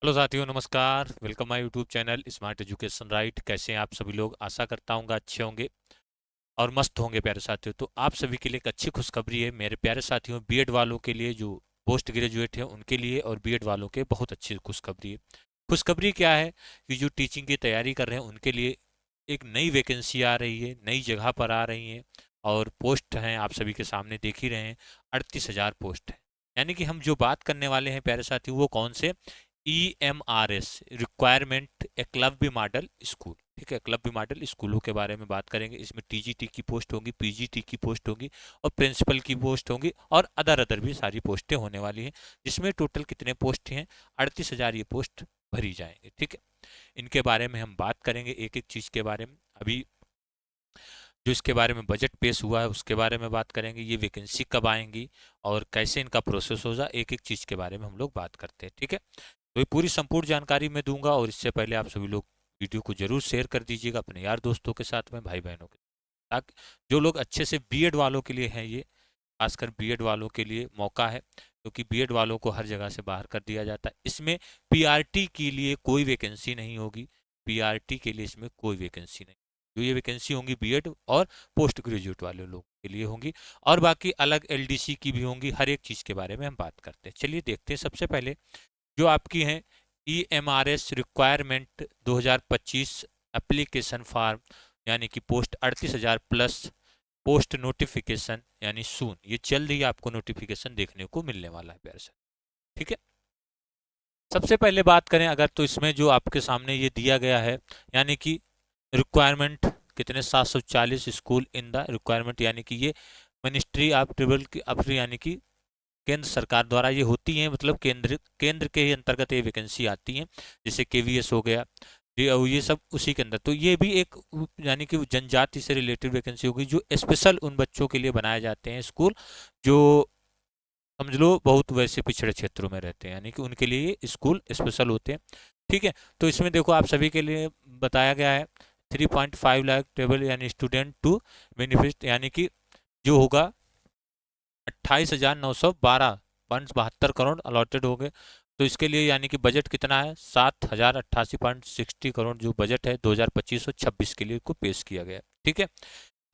Hello साथियों, नमस्कार। Welcome my YouTube channel smart education right. कैसे हैं आप सभी लोग? आशा करता हूँ अच्छे होंगे और मस्त होंगे प्यारे साथियों। तो आप सभी के लिए एक अच्छी खुशखबरी है मेरे प्यारे साथियों, बीएड वालों के लिए, जो पोस्ट ग्रेजुएट है उनके लिए, और बीएड वालों के बहुत अच्छी खुशखबरी है। खुशखबरी क्या है कि जो टीचिंग की तैयारी कर रहे हैं उनके लिए एक नई वैकेंसी आ रही है, नई जगह पर आ रही है। और पोस्ट हैं, आप सभी के सामने देख ही रहे हैं, 38,000 पोस्ट है। यानी कि हम जो बात करने वाले हैं प्यारे साथियों, वो कौन से? EMRS, requirement Eklavya model school. ठीक है, एकलव्य मॉडल स्कूलों के बारे में बात करेंगे। इसमें टीजीटी की पोस्ट होगी, पीजीटी की पोस्ट होगी, और प्रिंसिपल की पोस्ट होगी, और अदर भी सारी पोस्टें होने वाली हैं। जिसमें टोटल कितने पोस्ट हैं? 38,000 ये पोस्ट भरी जाएंगे। ठीक है, इनके बारे में हम बात करेंगे, एक एक चीज़ के बारे में। अभी जो इसके बारे में बजट पेश हुआ है उसके बारे में बात करेंगे, ये वैकेंसी कब आएंगी और कैसे इनका प्रोसेस होगा, एक एक चीज़ के बारे में हम लोग बात करते हैं। ठीक है, तो ये पूरी संपूर्ण जानकारी मैं दूंगा, और इससे पहले आप सभी लोग वीडियो को जरूर शेयर कर दीजिएगा अपने यार दोस्तों के साथ में, भाई बहनों के, ताकि जो लोग अच्छे से बीएड वालों के लिए हैं, ये खासकर बीएड वालों के लिए मौका है, क्योंकि बीएड वालों को हर जगह से बाहर कर दिया जाता है। इसमें पीआरटी के लिए कोई वैकेंसी नहीं होगी, पीआरटी के लिए इसमें कोई वैकेंसी नहीं। जो ये वैकेंसी होंगी बीएड और पोस्ट ग्रेजुएट वाले लोगों के लिए होंगी, और बाकी अलग एलडीसी की भी होंगी। हर एक चीज़ के बारे में हम बात करते हैं। चलिए देखते हैं। सबसे पहले जो आपकी हैं EMRS रिक्वायरमेंट 2025 एप्लीकेशन फॉर्म, यानी कि पोस्ट 38,000 प्लस पोस्ट नोटिफिकेशन, यानी सून, ये जल्द ही आपको नोटिफिकेशन देखने को मिलने वाला है प्यारे से। ठीक है, सबसे पहले बात करें अगर, तो इसमें जो आपके सामने ये दिया गया है, यानी कि रिक्वायरमेंट कितने? 740 स्कूल इन द रिक्वायरमेंट, यानी कि ये मिनिस्ट्री ऑफ ट्रिबल की अपनी, यानी कि केंद्र सरकार द्वारा ये होती हैं, मतलब केंद्र के ही अंतर्गत ये वैकेंसी आती हैं। जैसे केवीएस हो गया, ये सब उसी के अंदर। तो ये भी एक यानी कि जनजाति से रिलेटेड वैकेंसी होगी, जो स्पेशल उन बच्चों के लिए बनाए जाते हैं स्कूल, जो समझ लो बहुत वैसे पिछड़े क्षेत्रों में रहते हैं, यानी कि उनके लिए ये स्कूल स्पेशल होते हैं। ठीक है, तो इसमें देखो आप सभी के लिए बताया गया है 3.5 लाख टेबल, यानी स्टूडेंट टू बेनिफिट, यानी कि जो होगा 28,912.72 अलॉटेड हो गए। तो इसके लिए यानी कि बजट कितना है? 7,088.60 करोड़ जो बजट है 2025 और 26 के लिए को पेश किया गया। ठीक है,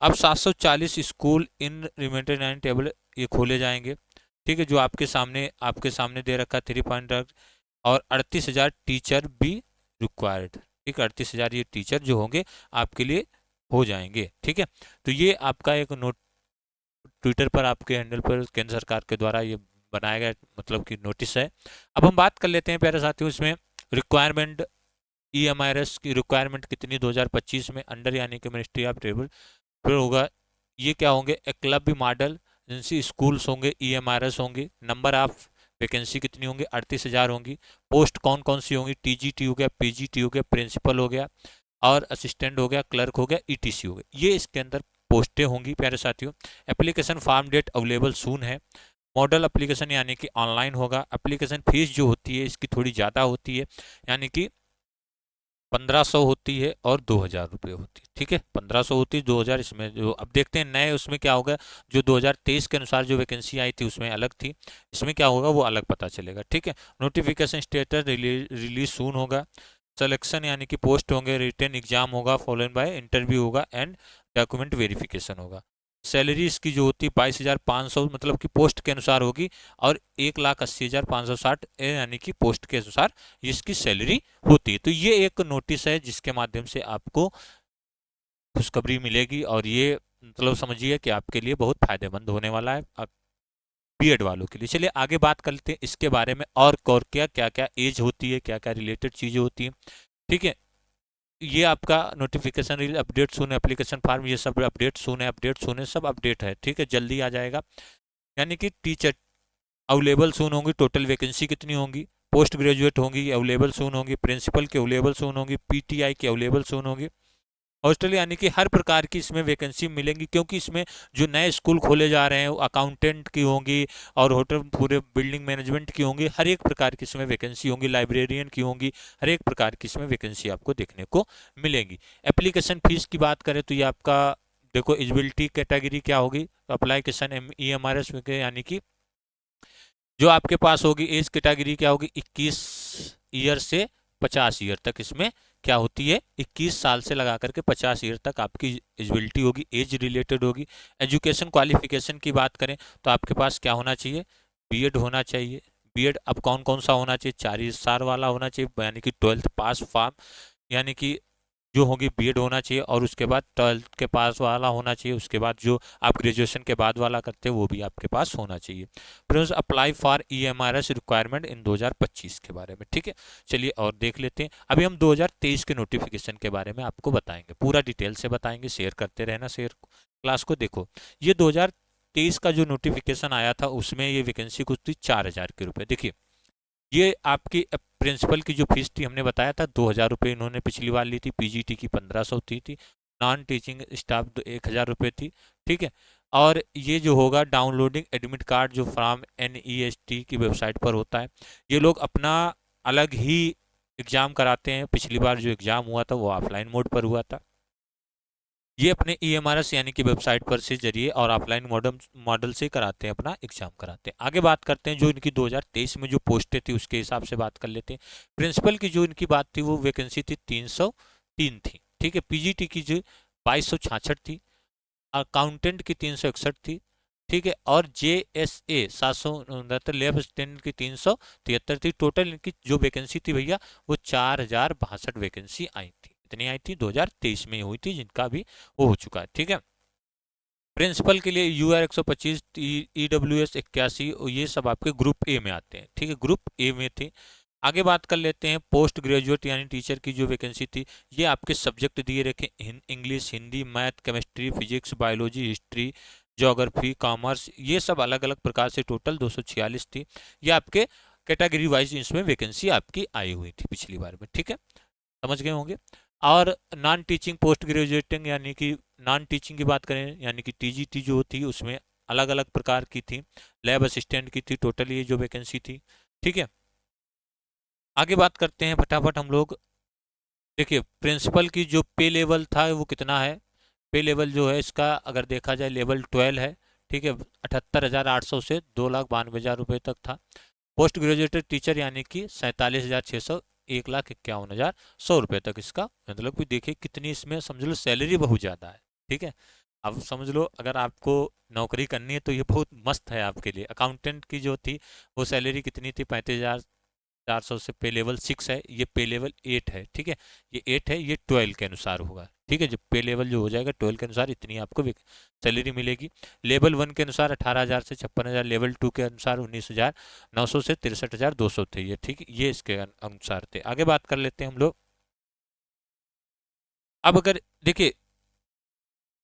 अब 740 स्कूल इन रिमेटेड 9 टेबल ये खोले जाएंगे। ठीक है, जो आपके सामने दे रखा 3 पॉइंट, और 38,000 टीचर भी रिक्वायर्ड। ठीक है, 38,000 ये टीचर जो होंगे आपके लिए हो जाएंगे। ठीक है, तो ये आपका एक नोट ट्विटर पर आपके हैंडल पर केंद्र सरकार के द्वारा ये बनाया गया, मतलब कि नोटिस है। अब हम बात कर लेते हैं प्यारे साथियों, इसमें रिक्वायरमेंट EMRS की रिक्वायरमेंट कितनी 2025 में अंडर, यानी कि मिनिस्ट्री ऑफ ट्रेवल, फिर होगा ये क्या होंगे? एकलव्य मॉडल एजेंसी स्कूल्स होंगे, EMRS होंगे। नंबर ऑफ वैकेंसी कितनी होंगी? 38,000 होंगी। पोस्ट कौन कौन सी होंगी? TGT हो गया, PGT हो गया, प्रिंसिपल हो गया, और असिस्टेंट हो गया, क्लर्क हो गया, ETC हो गया। ये इसके अंदर पोस्टें होंगी प्यारे साथियों। Application form date available soon है। मॉडल एप्लीकेशन यानी कि ऑनलाइन होगा। एप्लीकेशन फीस जो होती है इसकी थोड़ी ज़्यादा होती है, यानी कि 1,500 होती है और 2,000 रुपये होती है। ठीक है, 1,500 होती है, 2,000 इसमें। जो अब देखते हैं नए उसमें क्या होगा, जो 2023 के अनुसार जो वैकेंसी आई थी उसमें अलग थी, इसमें क्या होगा वो अलग पता चलेगा। ठीक है, नोटिफिकेशन स्टेटस रिलीज सून होगा। सिलेक्शन यानी कि पोस्ट होंगे, रिटन एग्जाम होगा, फॉलोन बाय इंटरव्यू होगा, एंड डॉक्यूमेंट वेरिफिकेशन होगा। सैलरी इसकी जो होती है 22,500, मतलब कि पोस्ट के अनुसार होगी, और 1,80,560 यानी कि पोस्ट के अनुसार इसकी सैलरी होती है। तो ये एक नोटिस है जिसके माध्यम से आपको खुशखबरी मिलेगी, और ये मतलब समझिए कि आपके लिए बहुत फायदेमंद होने वाला है बीएड वालों के लिए। चलिए आगे बात करते हैं इसके बारे में, और क्या क्या क्या एज होती है, क्या क्या रिलेटेड चीज़ें होती हैं। ठीक है, ये आपका नोटिफिकेशन रील अपडेट सुन, एप्लीकेशन फॉर्म, ये सब अपडेट सुने सब अपडेट है। ठीक है, जल्दी आ जाएगा। यानी कि टीचर अवेलेबल सून होंगी, टोटल वैकेंसी कितनी होंगी? पोस्ट ग्रेजुएट होंगी अवेलेबल सून होंगी, प्रिंसिपल की अवेलेबल सून होंगी, पीटीआई की अवेलेबल सून होंगी, हॉस्टल, यानी कि हर प्रकार की इसमें वैकेंसी मिलेंगी। क्योंकि इसमें जो नए स्कूल खोले जा रहे हैं वो अकाउंटेंट की होंगी, और होटल पूरे बिल्डिंग मैनेजमेंट की होंगी, हर एक प्रकार की इसमें वैकेंसी होंगी, लाइब्रेरियन की होंगी, हर एक प्रकार की इसमें वैकेंसी आपको देखने को मिलेंगी। एप्लीकेशन फीस की बात करें तो ये आपका देखो, एलिजिबिलिटी कैटेगरी क्या होगी? अप्लीकेशन EMRS यानी कि जो आपके पास होगी एज कैटेगरी क्या होगी? 21 ईयर से 50 ईयर तक इसमें क्या होती है, 21 साल से लगा करके 50 ईयर तक आपकी एलिजिबिलिटी होगी, एज रिलेटेड होगी। एजुकेशन क्वालिफिकेशन की बात करें तो आपके पास क्या होना चाहिए, बीएड होना चाहिए। बीएड अब कौन कौन सा होना चाहिए, 4 साल वाला होना चाहिए, यानी कि 12th पास फॉर्म, यानी कि जो होगी बीएड होना चाहिए, और उसके बाद 12th के पास वाला होना चाहिए, उसके बाद जो आप ग्रेजुएशन के बाद वाला करते हैं वो भी आपके पास होना चाहिए। Friends apply for EMRS requirement in 2025 के बारे में, ठीक है। चलिए और देख लेते हैं। अभी हम 2023 के नोटिफिकेशन के बारे में आपको बताएंगे, पूरा डिटेल से बताएंगे, शेयर करते रहना, शेयर क्लास को। देखो ये 2023 का जो नोटिफिकेशन आया था उसमें ये वैकेंसी कुछ थी 4000 के रुपए। देखिए ये आपकी प्रिंसिपल की जो फीस थी हमने बताया था 2000 रुपये इन्होंने पिछली बार ली थी, पीजीटी की 1500 थी, नॉन टीचिंग स्टाफ 1000 रुपये थी, ठीक है। और ये जो होगा डाउनलोडिंग एडमिट कार्ड जो फ्रॉम NEST की वेबसाइट पर होता है, ये लोग अपना अलग ही एग्ज़ाम कराते हैं। पिछली बार जो एग्ज़ाम हुआ था वो ऑफलाइन मोड पर हुआ था, ये अपने EMRS यानी कि वेबसाइट पर से जरिए और ऑफलाइन मॉडल से कराते हैं, अपना एग्जाम कराते हैं। आगे बात करते हैं जो इनकी 2023 में जो पोस्टें थी उसके हिसाब से बात कर लेते हैं। प्रिंसिपल की जो इनकी बात थी वो वैकेंसी थी 303 थी, ठीक है। पीजीटी की जो 2266 थी, अकाउंटेंट की 361 थी, ठीक है। और JSA 769 लैब असिस्टेंट की 373 थी। टोटल इनकी जो वैकेंसी थी भैया वो 4062 वैकेंसी आई थी। इतनी आई थी 2023 में हुई थी, जिनका भी वो हो चुका है, ठीक है। प्रिंसिपल के लिए UR 125, EWS 81, ये सब आपके ग्रुप ए में आते हैं, ठीक है, ग्रुप ए में थे। आगे बात कर लेते हैं पोस्ट ग्रेजुएट यानी टीचर की जो वैकेंसी थी, ये आपके सब्जेक्ट दिए रखे English, Hindi, math, chemistry, physics, biology, history, geography, commerce, ये सब अलग अलग प्रकार से टोटल 246 थी। ये आपके कैटेगरी वाइज इसमें वैकेंसी आपकी आई हुई थी पिछली बार में, ठीक है, समझ गए होंगे। और नॉन टीचिंग पोस्ट ग्रेजुएटिंग यानी कि नॉन टीचिंग की बात करें यानी कि TGT जो थी उसमें अलग अलग प्रकार की थी। लैब असिस्टेंट की थी टोटल ये जो वैकेंसी थी, ठीक है। आगे बात करते हैं फटाफट हम लोग। देखिए प्रिंसिपल की जो पे लेवल था वो कितना है, पे लेवल जो है इसका अगर देखा जाए लेवल 12 है, ठीक है। 78,800 से 2,92,000 रुपये तक था। पोस्ट ग्रेजुएटेड टीचर यानी कि 47,600, 1,51,100 रुपये तक इसका, मतलब कि देखिए कितनी इसमें समझ लो सैलरी बहुत ज़्यादा है, ठीक है। अब समझ लो अगर आपको नौकरी करनी है तो ये बहुत मस्त है आपके लिए। अकाउंटेंट की जो थी वो सैलरी कितनी थी, 35,400 से पे लेवल 6 है, ये पे लेवल 8 है, ठीक है। ये 8 है, ये 12 के अनुसार होगा, ठीक है। जब पे लेवल जो हो जाएगा 12 के अनुसार इतनी आपको सैलरी मिलेगी। लेवल 1 के अनुसार 18,000 से 56,000, लेवल 2 के अनुसार 19,900 से 63,200 थे ये, ठीक है, ये इसके अनुसार थे। आगे बात कर लेते हैं हम लोग। अब अगर देखिए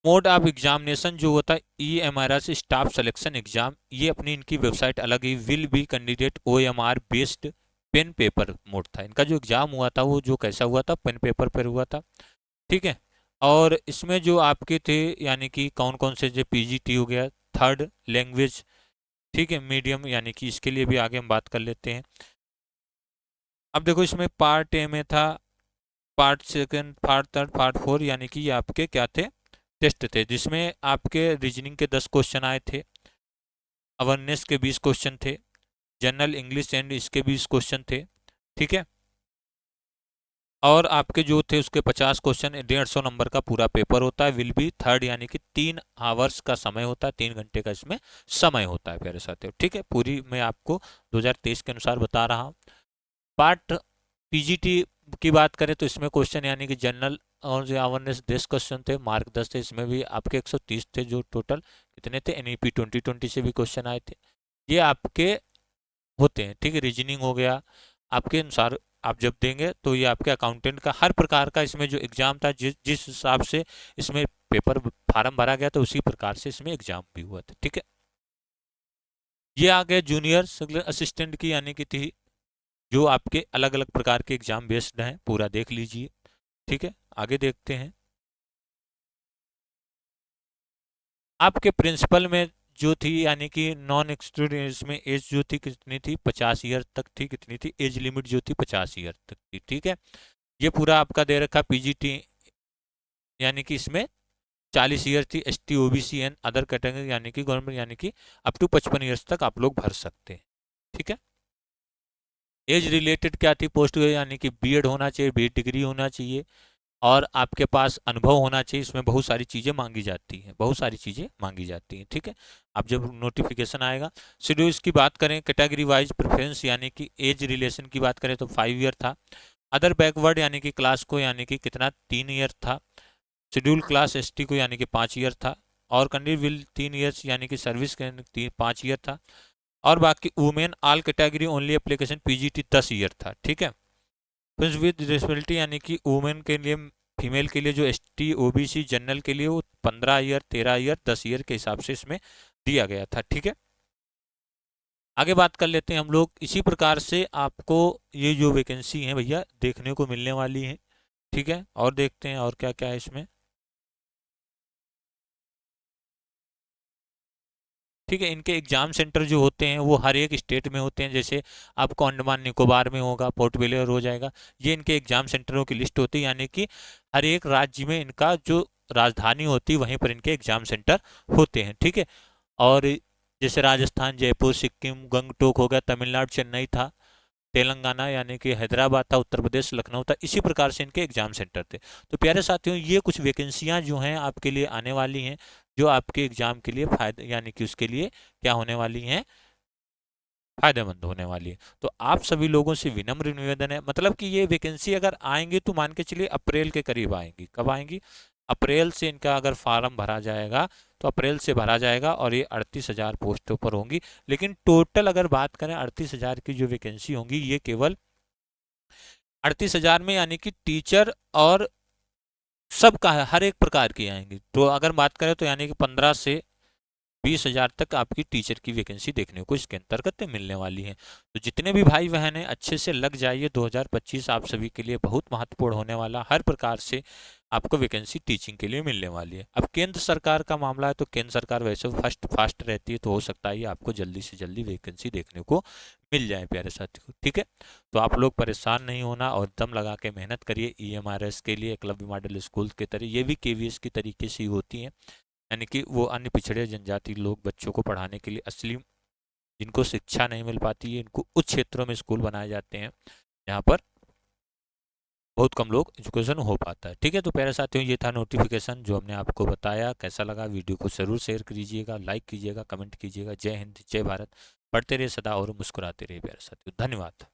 मोड ऑफ एग्जामिनेशन जो होता है EMRS स्टाफ सिलेक्शन एग्जाम, ये अपनी इनकी वेबसाइट अलग ही, will be candidate OMR based pen paper mode था। इनका जो एग्जाम हुआ था वो जो कैसा हुआ था, पेन पेपर पर हुआ था, ठीक है। और इसमें जो आपके थे यानी कि कौन कौन से, जो PGT हो गया, थर्ड लैंग्वेज, ठीक है, मीडियम, यानी कि इसके लिए भी आगे हम बात कर लेते हैं। अब देखो इसमें पार्ट ए में था, part second, part third, part four, यानी कि ये आपके क्या थे, टेस्ट थे, जिसमें आपके रीजनिंग के 10 क्वेश्चन आए थे, अवेयरनेस के 20 क्वेश्चन थे, जनरल इंग्लिश एंड इसके 20 क्वेश्चन थे, ठीक है। और आपके जो थे उसके 50 क्वेश्चन, 150 नंबर का पूरा पेपर होता है। विल बी थर्ड यानी कि 3 आवर्स का समय होता है, 3 घंटे का इसमें समय होता है प्यारे साथियों, ठीक है। पूरी मैं आपको 2023 के अनुसार बता रहा हूँ। पार्ट PGT की बात करें तो इसमें क्वेश्चन यानी कि जनरल और जो अवेयरनेस 10 क्वेश्चन थे, मार्क 10 थे, इसमें भी आपके 130 थे, जो टोटल कितने थे, NEP 2020 से भी क्वेश्चन आए थे, ये आपके होते हैं, ठीक है। रीजनिंग हो गया आपके अनुसार, आप जब देंगे तो ये आपके अकाउंटेंट का हर प्रकार का इसमें जो एग्जाम था, जिस हिसाब से इसमें पेपर फार्म भरा गया था उसी प्रकार से इसमें एग्जाम भी हुआ था, ठीक है। ये आ गया जूनियर असिस्टेंट की यानी कि थी, जो आपके अलग अलग प्रकार के एग्जाम बेस्ड हैं, पूरा देख लीजिए, ठीक है। आगे देखते हैं। आपके प्रिंसिपल में जो थी यानी कि नॉन स्टूडेंट्स में एज जो थी कितनी थी, 50 ईयर तक थी, कितनी थी एज लिमिट जो थी, 50 ईयर तक थी, ठीक है। ये पूरा आपका दे रखा PGT यानी कि इसमें 40 ईयर थी, ST OBC and other category यानी कि गवर्नमेंट यानी कि अप टू 55 ईयर्स तक आप लोग भर सकते हैं, ठीक है। एज रिलेटेड क्या थी पोस्ट, यानी कि बीएड होना चाहिए, बीएड डिग्री होना चाहिए, और आपके पास अनुभव होना चाहिए। इसमें बहुत सारी चीज़ें मांगी जाती हैं, बहुत सारी चीज़ें मांगी जाती हैं, ठीक है। अब जब नोटिफिकेशन आएगा, शेड्यूल्स की बात करें, कैटेगरी वाइज प्रेफरेंस यानी कि एज रिलेशन की बात करें तो 5 ईयर था। अदर बैकवर्ड यानी कि क्लास को यानी कि कितना 3 ईयर था। शेड्यूल क्लास एसटी को यानी कि 5 ईयर था। और कंडीविल 3 ईयर्स यानी कि सर्विस के 5 ईयर था। और बाकी women all category only application PGT 10 year था, ठीक है। फिर विद डिसेबिलिटी यानी कि वुमेन के लिए, फीमेल के लिए जो एसटी ओबीसी जनरल के लिए वो 15 ईयर, 13 ईयर, 10 ईयर के हिसाब से इसमें दिया गया था, ठीक है। आगे बात कर लेते हैं हम लोग। इसी प्रकार से आपको ये जो वैकेंसी है भैया देखने को मिलने वाली है, ठीक है। और देखते हैं और क्या क्या है इसमें, ठीक है। इनके एग्जाम सेंटर जो होते हैं वो हर एक स्टेट में होते हैं। जैसे आपको अंडमान निकोबार में होगा, पोर्ट ब्लेयर हो जाएगा, ये इनके एग्जाम सेंटरों की लिस्ट होती है। यानी कि हर एक राज्य में इनका जो राजधानी होती है वहीं पर इनके एग्जाम सेंटर होते हैं, ठीक है। और जैसे राजस्थान जयपुर, सिक्किम गंगटोक हो गया, तमिलनाडु चेन्नई था, तेलंगाना यानी कि हैदराबाद था, उत्तर प्रदेश लखनऊ था। इसी प्रकार से इनके एग्जाम सेंटर थे। तो प्यारे साथियों, ये कुछ वैकेंसियां जो हैं आपके लिए आने वाली हैं, जो आपके एग्जाम के लिए फायदे यानी कि उसके लिए क्या होने वाली हैं, फायदेमंद होने वाली है। तो आप सभी लोगों से विनम्र निवेदन है, मतलब कि ये वैकेंसी अगर आएंगी तो मान के चलिए अप्रैल के करीब आएंगी। कब आएंगी? अप्रैल से इनका अगर फार्म भरा जाएगा तो अप्रैल से भरा जाएगा, और ये 38,000 पोस्टों पर होंगी। लेकिन टोटल अगर बात करें 38,000 की जो वैकेंसी होंगी, ये केवल 38,000 में यानी कि टीचर और सबका है, हर एक प्रकार की आएंगी। तो अगर बात करें तो यानी कि 15 से 20,000 तक आपकी टीचर की वैकेंसी देखने को इसके अंतर्गत मिलने वाली है। तो जितने भी भाई बहन हैं अच्छे से लग जाइए, 2025 आप सभी के लिए बहुत महत्वपूर्ण होने वाला। हर प्रकार से आपको वैकेंसी टीचिंग के लिए मिलने वाली है। अब केंद्र सरकार का मामला है तो केंद्र सरकार वैसे फर्स्ट फास्ट रहती है, तो हो सकता है आपको जल्दी से जल्दी वैकेंसी देखने को मिल जाए प्यारे साथियों, ठीक है। तो आप लोग परेशान नहीं होना और दम लगा के मेहनत करिए। ईएमआरएस के लिए, एकलव्य मॉडल स्कूल के तरह ये भी केवीएस की तरीके से ही होती हैं। यानी कि वो अन्य पिछड़े जनजाति लोग बच्चों को पढ़ाने के लिए, असली जिनको शिक्षा नहीं मिल पाती है, इनको उच्च क्षेत्रों में स्कूल बनाए जाते हैं जहाँ पर बहुत कम लोग एजुकेशन हो पाता है, ठीक है। तो प्यारे साथियों, ये था नोटिफिकेशन जो हमने आपको बताया। कैसा लगा वीडियो को जरूर शेयर कीजिएगा, लाइक कीजिएगा, कमेंट कीजिएगा। जय हिंद, जय भारत। पढ़ते रहिए सदा और मुस्कुराते रहिए प्यारे साथियों। धन्यवाद।